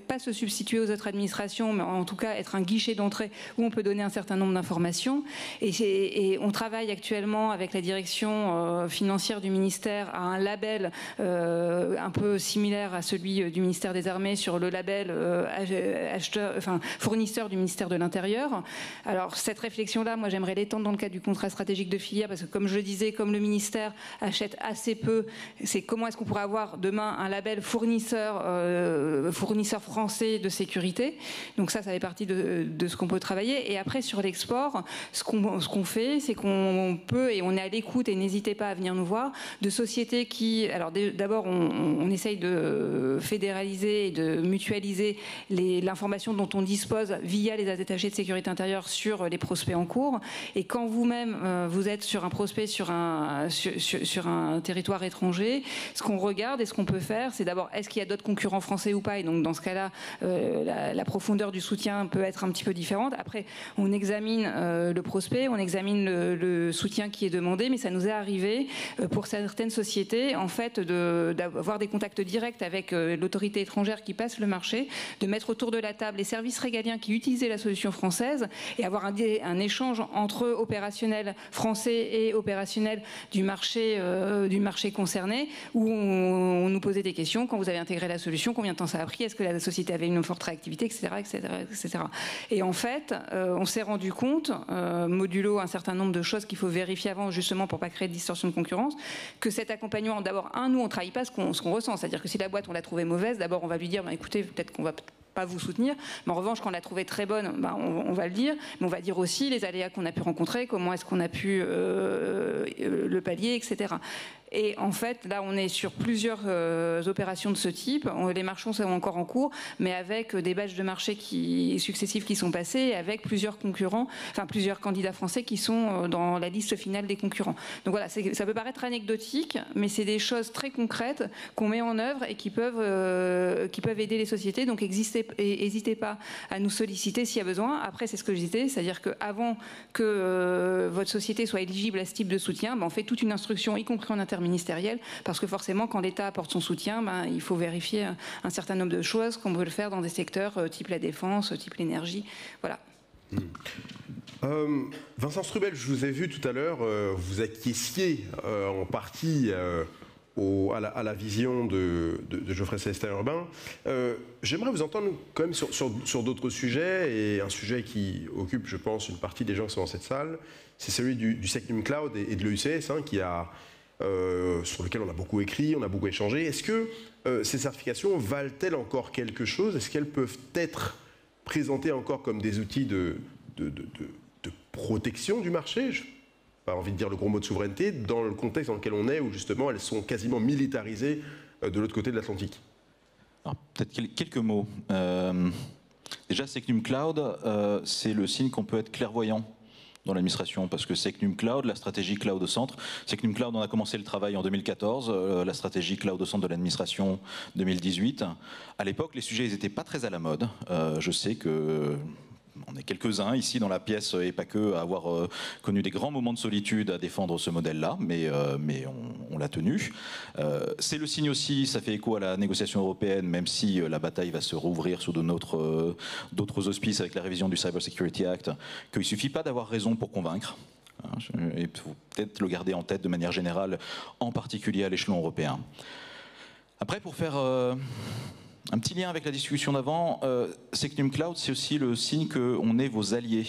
pas se substituer aux autres administrations, mais en tout cas être un guichet d'entrée où on peut donner un certain nombre d'informations. Et on travaille actuellement avec la direction financière du ministère à un label un peu similaire à celui du ministère des Armées, sur le label fournisseur du ministère de l'intérieur. Alors cette réflexion-là, moi j'aimerais l'étendre dans le cadre du contrat stratégique de filière, parce que comme je le disais, comme le ministère achète assez peu, c'est comment est-ce qu'on pourrait avoir demain un label fournisseur français de sécurité. Donc ça fait partie de ce qu'on peut travailler. Et après sur l'export, ce qu'on fait, c'est qu'on peut, et on est à l'écoute, et n'hésitez pas à venir nous voir, de sociétés qui, alors d'abord on essaye de fédéraliser et de mutualiser l'information dont on dispose via les attachés de sécurité intérieure sur les prospects en cours. Et quand vous-même vous êtes sur un prospect sur un territoire étranger, ce qu'on regarde et ce qu'on peut faire, c'est d'abord est-ce qu'il y a d'autres concurrents français ou pas, et donc dans ce cas-là la profondeur du soutien peut être un petit peu différente. Après on examine le prospect, on examine le soutien qui est demandé, mais ça nous est arrivé pour certaines sociétés en fait d'avoir des contacts directs avec l'autorité étrangère qui passe le marché, de mettre autour de la table les services régaliens qui utilisaient la solution française et avoir un échange entre opérationnels français et opérationnels du marché concerné, où on nous posait des questions. Quand vous avez intégré la solution, combien de temps ça a pris, est-ce que la société avait une forte réactivité, etc., etc., etc. Et en fait, on s'est rendu compte, modulo un certain nombre de choses qu'il faut vérifier avant, justement pour pas créer de distorsion de concurrence, que cet accompagnement, d'abord, nous on trahit pas ce qu'on ressent, c'est-à-dire que si la boîte on l'a trouvée mauvaise, d'abord on va lui dire, écoutez, peut-être qu'on va pas vous soutenir, mais en revanche, quand on l'a trouvée très bonne, on va le dire, mais on va dire aussi les aléas qu'on a pu rencontrer, comment est-ce qu'on a pu le pallier, etc. Et en fait, là, on est sur plusieurs opérations de ce type. Les marchés sont encore en cours, mais avec des badges de marché successifs qui sont passés, et avec plusieurs concurrents, enfin plusieurs candidats français qui sont dans la liste finale des concurrents. Donc voilà, ça peut paraître anecdotique, mais c'est des choses très concrètes qu'on met en œuvre et qui peuvent aider les sociétés. Donc n'hésitez pas à nous solliciter s'il y a besoin. Après, c'est ce que je disais, c'est-à-dire qu'avant que votre société soit éligible à ce type de soutien, on fait toute une instruction, y compris en intermédiaire ministériel, parce que forcément quand l'État apporte son soutien, il faut vérifier un certain nombre de choses, qu'on peut le faire dans des secteurs type la défense, type l'énergie, voilà. Vincent Strubel, je vous ai vu tout à l'heure, vous acquiesciez en partie à la vision de Geoffrey Célestin-Urbain. J'aimerais vous entendre quand même sur d'autres sujets, et un sujet qui occupe, je pense, une partie des gens qui sont dans cette salle, c'est celui du Secnum Cloud et de l'EUCS, sur lequel on a beaucoup écrit, on a beaucoup échangé. Est-ce que ces certifications valent-elles encore quelque chose? Est-ce qu'elles peuvent être présentées encore comme des outils de protection du marché? Je n'ai pas envie de dire le gros mot de souveraineté, dans le contexte dans lequel on est, où justement elles sont quasiment militarisées de l'autre côté de l'Atlantique. Peut-être quelques mots. Déjà, Secnum Cloud, c'est le signe qu'on peut être clairvoyant dans l'administration, parce que Secnum Cloud, la stratégie cloud au centre, Secnum Cloud, on a commencé le travail en 2014, la stratégie cloud au centre de l'administration 2018. À l'époque, les sujets n'étaient pas très à la mode. Je sais que on est quelques-uns ici dans la pièce, et pas que, à avoir connu des grands moments de solitude à défendre ce modèle-là, mais on l'a tenu. C'est le signe aussi, ça fait écho à la négociation européenne, même si la bataille va se rouvrir sous d'autres auspices avec la révision du Cyber Security Act, qu'il ne suffit pas d'avoir raison pour convaincre. Il faut peut-être le garder en tête de manière générale, en particulier à l'échelon européen. Après, pour faire un petit lien avec la discussion d'avant, Secnum Cloud, c'est aussi le signe qu'on est vos alliés.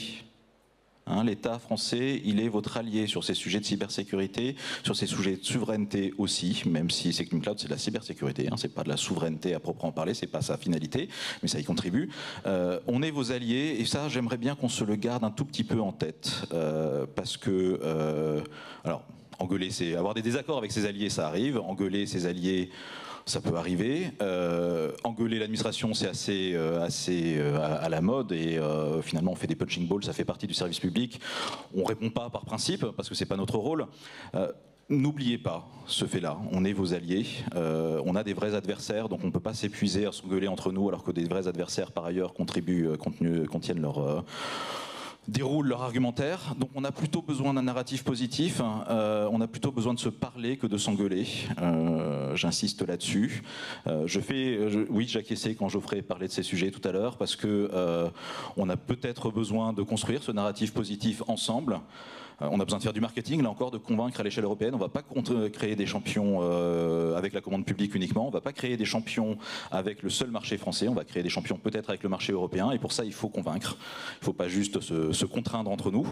L'État français, il est votre allié sur ces sujets de cybersécurité, sur ces sujets de souveraineté aussi, même si Secnum Cloud, c'est de la cybersécurité, c'est pas de la souveraineté à proprement parler, c'est pas sa finalité, mais ça y contribue. On est vos alliés, et ça, j'aimerais bien qu'on se le garde un tout petit peu en tête, parce que, alors, engueuler, c'est avoir des désaccords avec ses alliés, ça arrive, engueuler ses alliés, ça peut arriver. Engueuler l'administration, c'est assez à la mode, et finalement on fait des punching balls, ça fait partie du service public. On répond pas par principe parce que c'est pas notre rôle. N'oubliez pas ce fait-là, on est vos alliés, on a des vrais adversaires, donc on ne peut pas s'épuiser à s'engueuler entre nous alors que des vrais adversaires par ailleurs contiennent déroulent leur argumentaire. Donc on a plutôt besoin d'un narratif positif, on a plutôt besoin de se parler que de s'engueuler. J'insiste là-dessus. Oui, j'acquiesçais quand Geoffrey parlait de ces sujets tout à l'heure, parce que on a peut-être besoin de construire ce narratif positif ensemble. On a besoin de faire du marketing, là encore, de convaincre à l'échelle européenne. On ne va pas créer des champions avec la commande publique uniquement. On ne va pas créer des champions avec le seul marché français. On va créer des champions peut-être avec le marché européen. Et pour ça, il faut convaincre. Il ne faut pas juste se contraindre entre nous.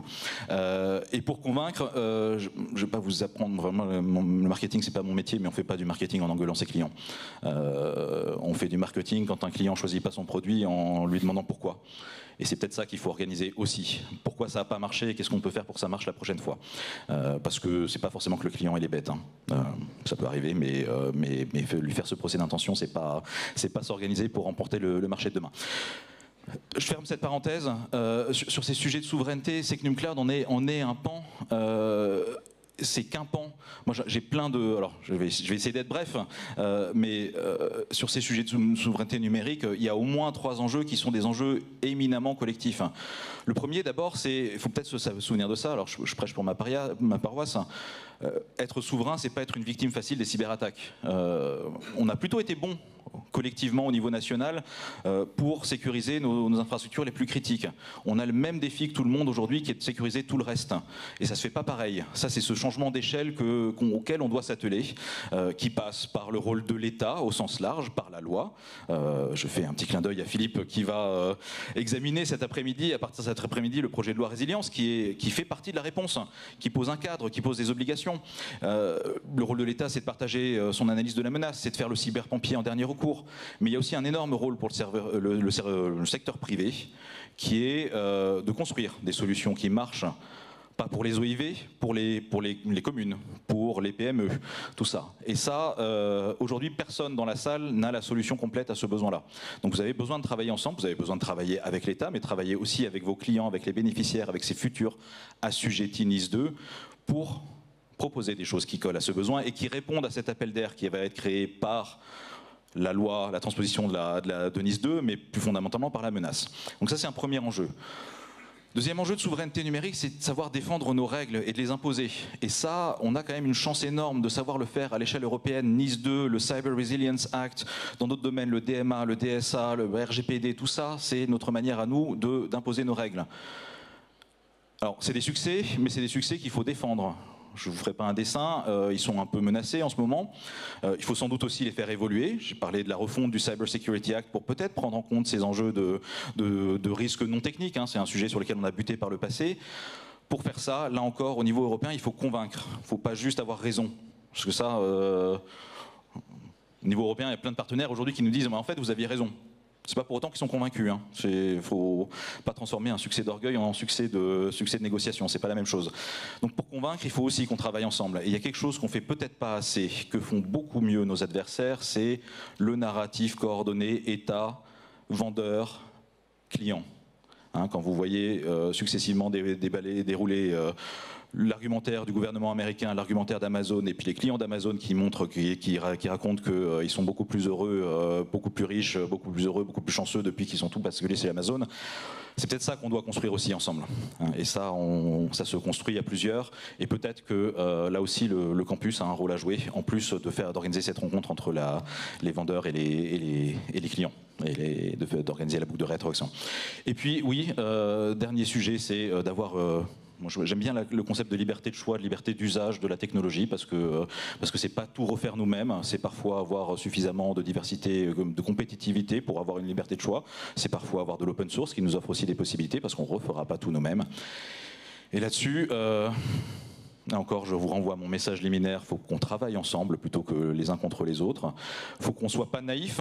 Et pour convaincre, je ne vais pas vous apprendre vraiment, le marketing, ce n'est pas mon métier, mais on ne fait pas du marketing en engueulant ses clients. On fait du marketing quand un client ne choisit pas son produit en lui demandant pourquoi. Et c'est peut-être ça qu'il faut organiser aussi. Pourquoi ça n'a pas marché et qu'est-ce qu'on peut faire pour que ça marche la prochaine fois. Parce que c'est pas forcément que le client il est bête. Ça peut arriver, mais lui faire ce procès d'intention, c'est pas s'organiser pour remporter le marché de demain. Je ferme cette parenthèse. Sur ces sujets de souveraineté, Secnum Cloud en est un pan. C'est qu'un pan. Moi, j'ai plein de. Alors, je vais essayer d'être bref, mais sur ces sujets de souveraineté numérique, il y a au moins 3 enjeux qui sont des enjeux éminemment collectifs. Le premier, d'abord, il faut peut-être se souvenir de ça. Alors, je prêche pour ma paroisse. Être souverain, c'est pas être une victime facile des cyberattaques. On a plutôt été bons collectivement au niveau national pour sécuriser nos infrastructures les plus critiques. On a le même défi que tout le monde aujourd'hui qui est de sécuriser tout le reste. Et ça se fait pas pareil. Ça, c'est ce changement d'échelle auquel on doit s'atteler, qui passe par le rôle de l'État au sens large, par la loi. Je fais un petit clin d'œil à Philippe qui va examiner cet après-midi, à partir de cet après-midi, le projet de loi résilience qui fait partie de la réponse, qui pose un cadre, qui pose des obligations. Le rôle de l'État, c'est de partager son analyse de la menace, c'est de faire le cyberpompier en dernier recours. Mais il y a aussi un énorme rôle pour le secteur privé, qui est de construire des solutions qui marchent, pas pour les OIV, pour les communes, pour les PME, tout ça. Et ça, aujourd'hui, personne dans la salle n'a la solution complète à ce besoin-là. Donc vous avez besoin de travailler ensemble, vous avez besoin de travailler avec l'État, mais travailler aussi avec vos clients, avec les bénéficiaires, avec ces futurs assujettis NIS 2, pour proposer des choses qui collent à ce besoin et qui répondent à cet appel d'air qui va être créé par la loi, la transposition de NIS 2, mais plus fondamentalement par la menace. Donc ça, c'est un premier enjeu. Deuxième enjeu de souveraineté numérique, c'est de savoir défendre nos règles et de les imposer. Et ça, on a quand même une chance énorme de savoir le faire à l'échelle européenne. NIS 2, le Cyber Resilience Act, dans d'autres domaines, le DMA, le DSA, le RGPD, tout ça, c'est notre manière à nous d'imposer nos règles. Alors, c'est des succès, mais c'est des succès qu'il faut défendre. Je ne vous ferai pas un dessin, ils sont un peu menacés en ce moment. Il faut sans doute aussi les faire évoluer. J'ai parlé de la refonte du Cyber Security Act pour peut-être prendre en compte ces enjeux de risques non techniques. C'est un sujet sur lequel on a buté par le passé. Pour faire ça, là encore, au niveau européen, il faut convaincre. Il ne faut pas juste avoir raison. Parce que ça, au niveau européen, il y a plein de partenaires aujourd'hui qui nous disent « en fait, vous aviez raison ». C'est pas pour autant qu'ils sont convaincus. Il faut pas transformer un succès d'orgueil en succès de négociation. C'est pas la même chose. Donc pour convaincre, il faut aussi qu'on travaille ensemble. Et il y a quelque chose qu'on fait peut-être pas assez, que font beaucoup mieux nos adversaires, c'est le narratif coordonné État, vendeur, client. Quand vous voyez successivement dérouler l'argumentaire du gouvernement américain, l'argumentaire d'Amazon, et puis les clients d'Amazon qui racontent qu'ils sont beaucoup plus heureux, beaucoup plus riches, beaucoup plus heureux, beaucoup plus chanceux depuis qu'ils sont tous basculés chez Amazon. C'est peut-être ça qu'on doit construire aussi ensemble. Et ça, ça se construit à plusieurs. Et peut-être que là aussi, le campus a un rôle à jouer, en plus d'organiser cette rencontre entre les vendeurs et les clients, et d'organiser la boucle de rétroaction. Et puis, oui, dernier sujet, c'est d'avoir... Moi, j'aime bien le concept de liberté de choix, de liberté d'usage de la technologie, parce que c'est pas tout refaire nous-mêmes, c'est parfois avoir suffisamment de diversité, de compétitivité pour avoir une liberté de choix, c'est parfois avoir de l'open source qui nous offre aussi des possibilités, parce qu'on refera pas tout nous-mêmes. Et là-dessus, là encore, je vous renvoie à mon message liminaire, il faut qu'on travaille ensemble plutôt que les uns contre les autres, il faut qu'on soit pas naïf.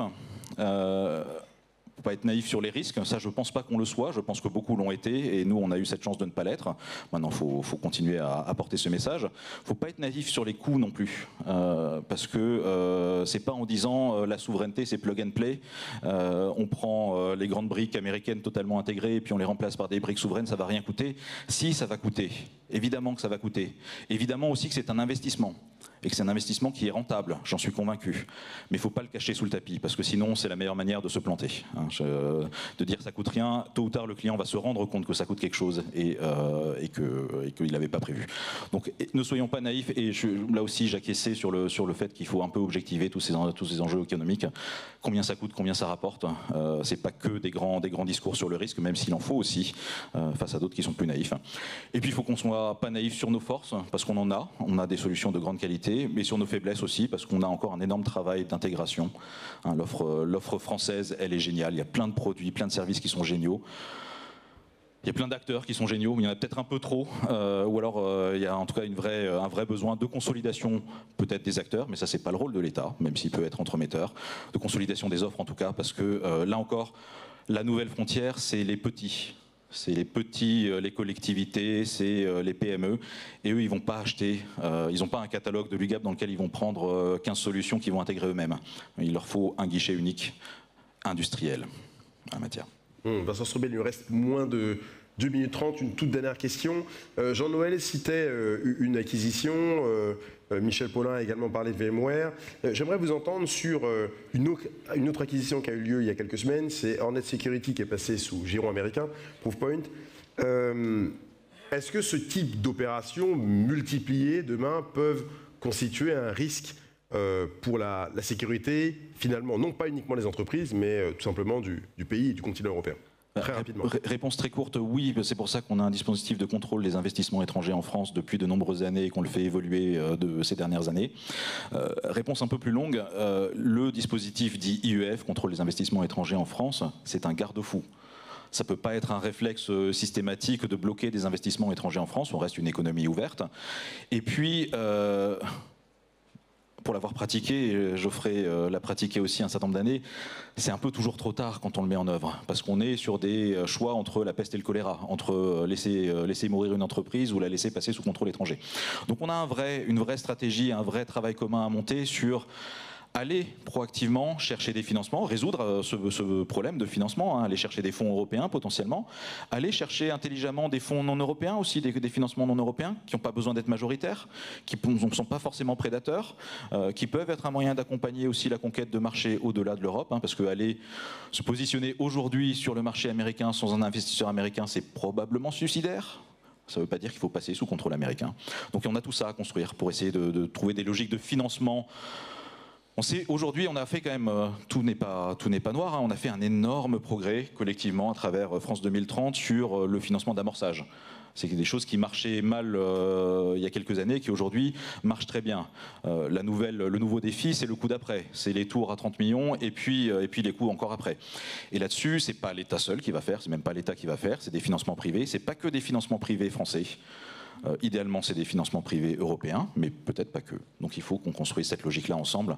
Pas être naïf sur les risques, ça je pense pas qu'on le soit, je pense que beaucoup l'ont été et nous on a eu cette chance de ne pas l'être. Maintenant il faut continuer à porter ce message. Faut pas être naïf sur les coûts non plus, parce que c'est pas en disant la souveraineté c'est plug and play, on prend les grandes briques américaines totalement intégrées et puis on les remplace par des briques souveraines, ça va rien coûter. Si, ça va coûter, évidemment que ça va coûter, évidemment aussi que c'est un investissement. et que c'est un investissement qui est rentable, j'en suis convaincu. Mais il ne faut pas le cacher sous le tapis, parce que sinon c'est la meilleure manière de se planter. De dire ça coûte rien, tôt ou tard le client va se rendre compte que ça coûte quelque chose et qu'il n'avait pas prévu. Donc ne soyons pas naïfs, et là aussi j'acquiesçais sur le fait qu'il faut un peu objectiver tous ces enjeux économiques. Combien ça coûte, combien ça rapporte. C'est pas que des grands discours sur le risque, même s'il en faut aussi, face à d'autres qui sont plus naïfs. Et puis il faut qu'on soit pas naïf sur nos forces, parce qu'on en a. On a des solutions de grande qualité, mais sur nos faiblesses aussi, parce qu'on a encore un énorme travail d'intégration. L'offre française, elle est géniale. Il y a plein de produits, plein de services qui sont géniaux. Il y a plein d'acteurs qui sont géniaux, mais il y en a peut-être un peu trop, ou alors il y a en tout cas un vrai besoin de consolidation peut-être des acteurs, mais ça c'est pas le rôle de l'État, même s'il peut être entremetteur, de consolidation des offres en tout cas, parce que là encore, la nouvelle frontière, c'est les petits. C'est les petits, les collectivités, c'est les PME. Et eux, ils ne vont pas acheter, ils n'ont pas un catalogue de l'UGAP dans lequel ils vont prendre 15 solutions qu'ils vont intégrer eux-mêmes. Il leur faut un guichet unique industriel en la matière. Vincent Strobel, il nous reste moins de 2 minutes 30, une toute dernière question. Jean-Noël citait une acquisition, Michel Paulin a également parlé de VMware. J'aimerais vous entendre sur une autre acquisition qui a eu lieu il y a quelques semaines, c'est Hornet Security qui est passé sous giron américain, Proofpoint. Est-ce que ce type d'opérations multipliées demain peuvent constituer un risque pour la sécurité, finalement, non pas uniquement des entreprises, mais tout simplement du pays et du continent européen? Très rapidement. Réponse très courte, oui. C'est pour ça qu'on a un dispositif de contrôle des investissements étrangers en France depuis de nombreuses années et qu'on le fait évoluer de ces dernières années. Réponse un peu plus longue, le dispositif dit IEF, contrôle des investissements étrangers en France, c'est un garde-fou. Ça ne peut pas être un réflexe systématique de bloquer des investissements étrangers en France, on reste une économie ouverte. Et puis, pour l'avoir pratiqué, Geoffrey l'a pratiqué aussi un certain nombre d'années, c'est un peu toujours trop tard quand on le met en œuvre, parce qu'on est sur des choix entre la peste et le choléra, entre laisser mourir une entreprise ou la laisser passer sous contrôle étranger. Donc on a une vraie stratégie, un vrai travail commun à monter sur aller proactivement chercher des financements, résoudre ce problème de financement, aller chercher des fonds européens potentiellement, aller chercher intelligemment des fonds non européens aussi, des financements non européens qui n'ont pas besoin d'être majoritaires, qui ne sont pas forcément prédateurs, qui peuvent être un moyen d'accompagner aussi la conquête de marchés au-delà de l'Europe, parce que aller se positionner aujourd'hui sur le marché américain sans un investisseur américain, c'est probablement suicidaire. Ça ne veut pas dire qu'il faut passer sous contrôle américain. Donc on a tout ça à construire pour essayer de trouver des logiques de financement. Aujourd'hui, on a fait quand même, tout n'est pas noir, on a fait un énorme progrès collectivement à travers France 2030 sur le financement d'amorçage. C'est des choses qui marchaient mal il y a quelques années, qui aujourd'hui marchent très bien. Le nouveau défi, c'est le coup d'après. C'est les tours à 30 millions et puis les coups encore après. Et là-dessus, c'est pas l'État seul qui va faire, c'est même pas l'État qui va faire, c'est des financements privés. C'est pas que des financements privés français. Idéalement, c'est des financements privés européens, mais peut-être pas que. Donc il faut qu'on construise cette logique-là ensemble,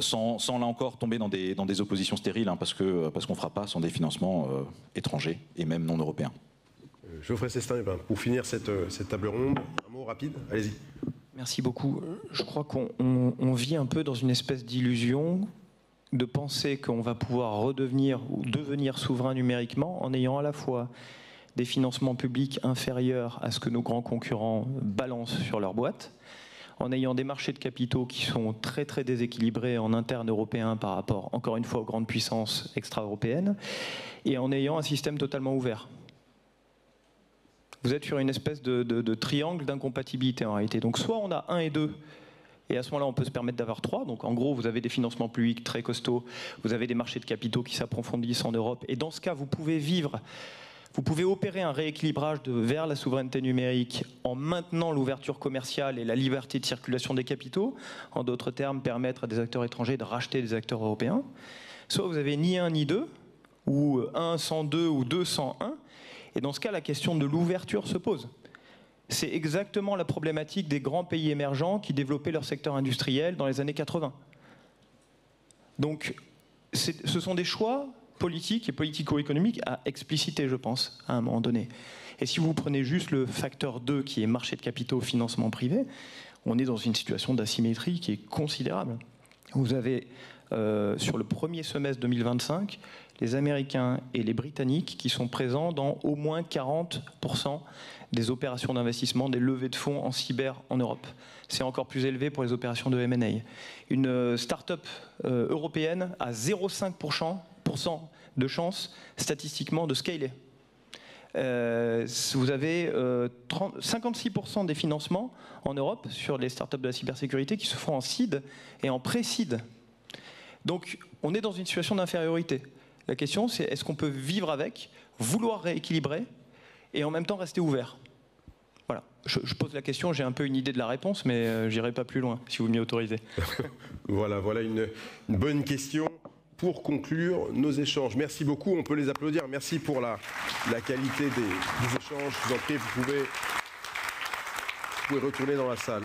sans là encore tomber dans des oppositions stériles, parce qu'on ne fera pas sans des financements étrangers et même non européens. Geoffrey Sestin, pour finir cette table ronde, un mot rapide, allez-y. Merci beaucoup. Je crois qu'on vit un peu dans une espèce d'illusion de penser qu'on va pouvoir redevenir ou devenir souverain numériquement en ayant à la fois des financements publics inférieurs à ce que nos grands concurrents balancent sur leur boîte, en ayant des marchés de capitaux qui sont très très déséquilibrés en interne européen par rapport, encore une fois, aux grandes puissances extra-européennes, et en ayant un système totalement ouvert. Vous êtes sur une espèce de triangle d'incompatibilité en réalité. Donc soit on a 1 et 2, et à ce moment-là on peut se permettre d'avoir 3. Donc en gros vous avez des financements publics très costauds, vous avez des marchés de capitaux qui s'approfondissent en Europe, et dans ce cas vous pouvez opérer un rééquilibrage vers la souveraineté numérique en maintenant l'ouverture commerciale et la liberté de circulation des capitaux, en d'autres termes permettre à des acteurs étrangers de racheter des acteurs européens. Soit vous avez ni 1 ni 2, ou 1 sans 2 ou 2 sans 1, et dans ce cas la question de l'ouverture se pose. C'est exactement la problématique des grands pays émergents qui développaient leur secteur industriel dans les années 80. Donc ce sont des choix politique et politico-économique à expliciter, je pense, à un moment donné. Et si vous prenez juste le facteur 2, qui est marché de capitaux, financement privé, on est dans une situation d'asymétrie qui est considérable. Vous avez sur le premier semestre 2025, les Américains et les Britanniques qui sont présents dans au moins 40% des opérations d'investissement, des levées de fonds en cyber en Europe. C'est encore plus élevé pour les opérations de M&A. Une start-up européenne a 0,5% de chance statistiquement de scaler. Vous avez 56% des financements en Europe sur les startups de la cybersécurité qui se font en seed et en pré-seed. Donc on est dans une situation d'infériorité. La question c'est est-ce qu'on peut vivre avec, vouloir rééquilibrer et en même temps rester ouvert? Voilà, je pose la question, j'ai un peu une idée de la réponse, mais j'irai pas plus loin si vous m'y autorisez. Voilà une bonne question pour conclure nos échanges. Merci beaucoup, on peut les applaudir. Merci pour la qualité des échanges. Je vous en prie, vous pouvez retourner dans la salle.